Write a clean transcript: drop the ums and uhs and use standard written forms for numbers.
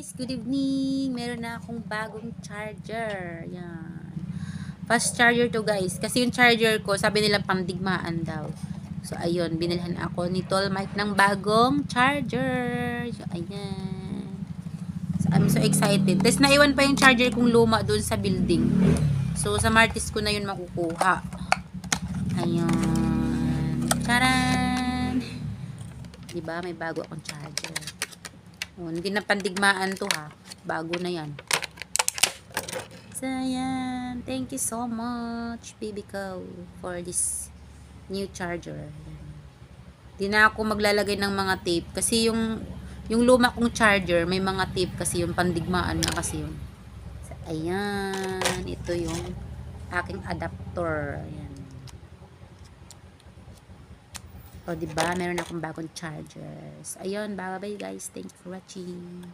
guys, good evening. Meron na akong bagong charger. Yan. Fast charger to guys. Kasi yung charger ko, sabi nila pandigmaan daw. So ayun, binilhan ako ni Tol Mike ng bagong charger. So ayan. So, I'm so excited. Tapos naiwan pa yung charger kong luma doon sa building. So sa Martis ko na yun makukuha. Ayun. Charan! Diba? May bago akong charger. Oh, hindi na pandigmaan to ha. Bago na yan. So, yan. Thank you so much, baby ko, for this new charger. Hindi na ako maglalagay ng mga tape. Kasi yung luma kong charger, may mga tape kasi yung pandigmaan na kasi yun. So, ayan. Ito yung aking adapter. Ayan. O, diba? Meron akong bagong chargers. Ayun, bye-bye guys. Thank you for watching.